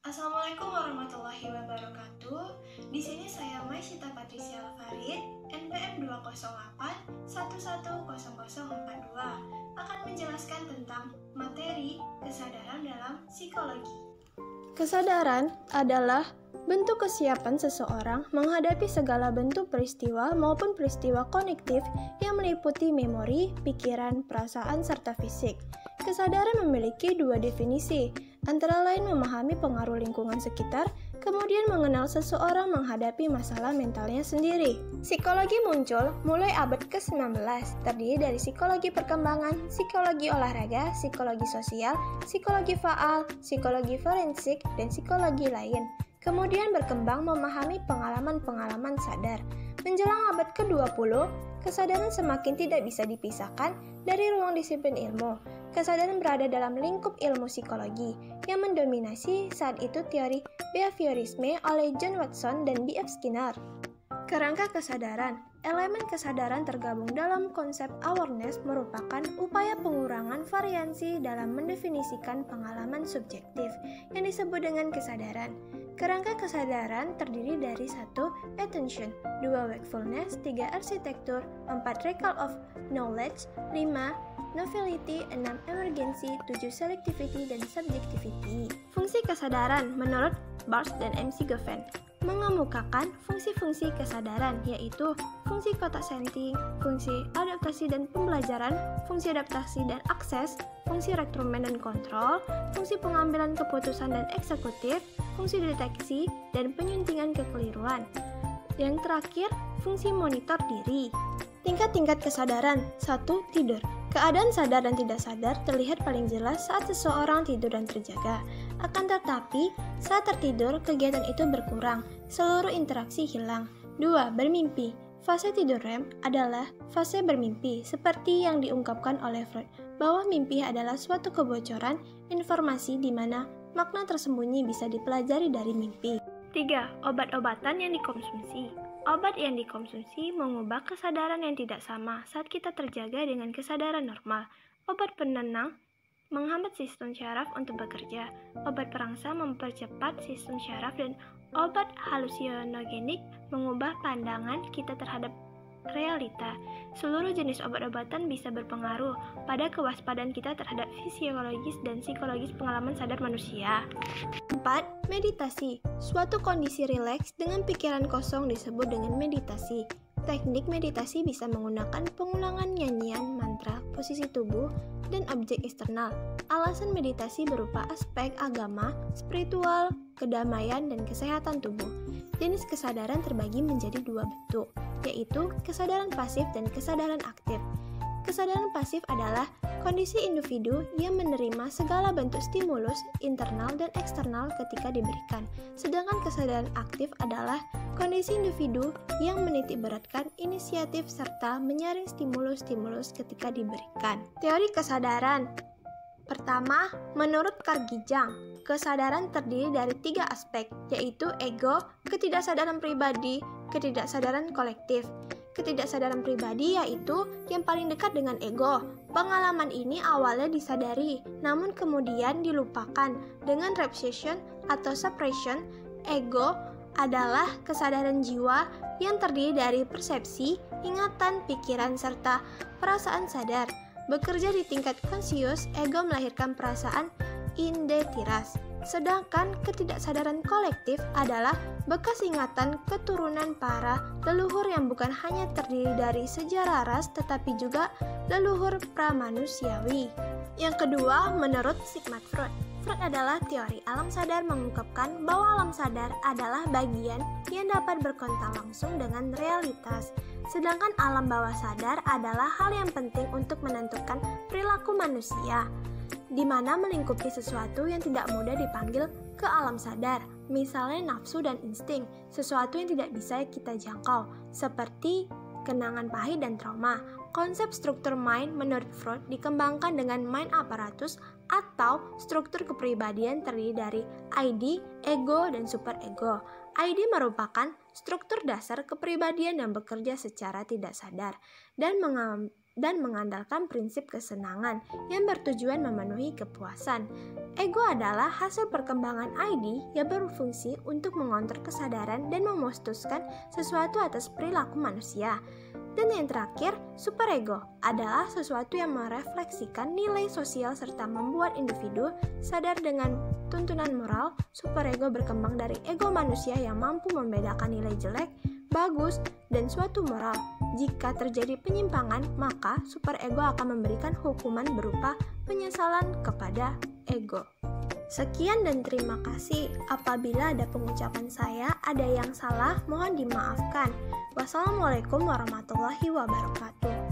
Assalamualaikum warahmatullahi wabarakatuh. Di sini saya Maishita Patricia Farid, NPM 208-110042, akan menjelaskan tentang materi kesadaran dalam psikologi. Kesadaran adalah bentuk kesiapan seseorang menghadapi segala bentuk peristiwa maupun peristiwa kognitif yang meliputi memori, pikiran, perasaan, serta fisik. Kesadaran memiliki dua definisi, antara lain memahami pengaruh lingkungan sekitar, kemudian mengenal seseorang menghadapi masalah mentalnya sendiri. Psikologi muncul mulai abad ke-19, terdiri dari psikologi perkembangan, psikologi olahraga, psikologi sosial, psikologi faal, psikologi forensik, dan psikologi lain. Kemudian berkembang memahami pengalaman-pengalaman sadar. Menjelang abad ke-20, kesadaran semakin tidak bisa dipisahkan dari ruang disiplin ilmu. Kesadaran berada dalam lingkup ilmu psikologi yang mendominasi saat itu teori behaviorisme oleh John Watson dan B.F. Skinner. Kerangka kesadaran. Elemen kesadaran tergabung dalam konsep awareness merupakan upaya pengurangan variansi dalam mendefinisikan pengalaman subjektif yang disebut dengan kesadaran. Kerangka kesadaran terdiri dari 1. Attention, 2. Wakefulness, 3. Arsitektur, 4. Recall of knowledge, 5. Novelty, 6. Emergency, 7. Selectivity, dan Subjectivity. Fungsi kesadaran menurut Barthes dan M.C. Goffin mengemukakan fungsi-fungsi kesadaran, yaitu fungsi kotak sensing, fungsi adaptasi dan pembelajaran, fungsi adaptasi dan akses, fungsi rekrutmen dan kontrol, fungsi pengambilan keputusan dan eksekutif, fungsi deteksi dan penyuntingan kekeliruan. Yang terakhir, fungsi monitor diri. Tingkat-tingkat kesadaran. 1. Tidur. Keadaan sadar dan tidak sadar terlihat paling jelas saat seseorang tidur dan terjaga. Akan tetapi, saat tertidur, kegiatan itu berkurang, seluruh interaksi hilang. 2. Bermimpi. Fase tidur REM adalah fase bermimpi, seperti yang diungkapkan oleh Freud, bahwa mimpi adalah suatu kebocoran informasi di mana makna tersembunyi bisa dipelajari dari mimpi. 3. Obat-obatan yang dikonsumsi. Obat yang dikonsumsi mengubah kesadaran yang tidak sama saat kita terjaga dengan kesadaran normal. Obat penenang menghambat sistem syaraf untuk bekerja. Obat perangsang mempercepat sistem syaraf, dan obat halusinogenik mengubah pandangan kita terhadap realita. Seluruh jenis obat-obatan bisa berpengaruh pada kewaspadaan kita terhadap fisiologis dan psikologis pengalaman sadar manusia. 4. Meditasi. Suatu kondisi rileks dengan pikiran kosong disebut dengan meditasi. Teknik meditasi bisa menggunakan pengulangan nyanyian, mantra, posisi tubuh, dan objek eksternal. Alasan meditasi berupa aspek agama, spiritual, kedamaian, dan kesehatan tubuh. Jenis kesadaran terbagi menjadi dua bentuk, yaitu kesadaran pasif dan kesadaran aktif. Kesadaran pasif adalah kondisi individu yang menerima segala bentuk stimulus internal dan eksternal ketika diberikan. Sedangkan kesadaran aktif adalah kondisi individu yang menitikberatkan inisiatif serta menyaring stimulus-stimulus ketika diberikan. Teori kesadaran. Pertama, menurut Carl Gijang, kesadaran terdiri dari 3 aspek, yaitu ego, ketidaksadaran pribadi, ketidaksadaran kolektif. Ketidaksadaran pribadi yaitu yang paling dekat dengan ego. Pengalaman ini awalnya disadari, namun kemudian dilupakan. Dengan repression atau suppression, ego adalah kesadaran jiwa yang terdiri dari persepsi, ingatan, pikiran, serta perasaan sadar. Bekerja di tingkat konsius, ego melahirkan perasaan indetiras. Sedangkan ketidaksadaran kolektif adalah bekas ingatan keturunan para leluhur yang bukan hanya terdiri dari sejarah ras tetapi juga leluhur pramanusiawi. Yang kedua, menurut Sigmund Freud. Freud adalah teori alam sadar mengungkapkan bahwa alam sadar adalah bagian yang dapat berkontak langsung dengan realitas. Sedangkan alam bawah sadar adalah hal yang penting untuk menentukan perilaku manusia, di mana melingkupi sesuatu yang tidak mudah dipanggil ke alam sadar, misalnya nafsu dan insting, sesuatu yang tidak bisa kita jangkau, seperti kenangan pahit dan trauma. Konsep struktur mind menurut Freud dikembangkan dengan mind apparatus atau struktur kepribadian terdiri dari ID, ego, dan superego. ID merupakan struktur dasar kepribadian yang bekerja secara tidak sadar dan dan mengandalkan prinsip kesenangan yang bertujuan memenuhi kepuasan. Ego adalah hasil perkembangan ID yang berfungsi untuk mengontrol kesadaran dan memutuskan sesuatu atas perilaku manusia. Dan yang terakhir, superego adalah sesuatu yang merefleksikan nilai sosial serta membuat individu sadar dengan tuntunan moral. Superego berkembang dari ego manusia yang mampu membedakan nilai jelek, bagus, dan suatu moral. Jika terjadi penyimpangan, maka superego akan memberikan hukuman berupa penyesalan kepada ego. Sekian dan terima kasih. Apabila ada pengucapan saya ada yang salah, mohon dimaafkan. Wassalamualaikum warahmatullahi wabarakatuh.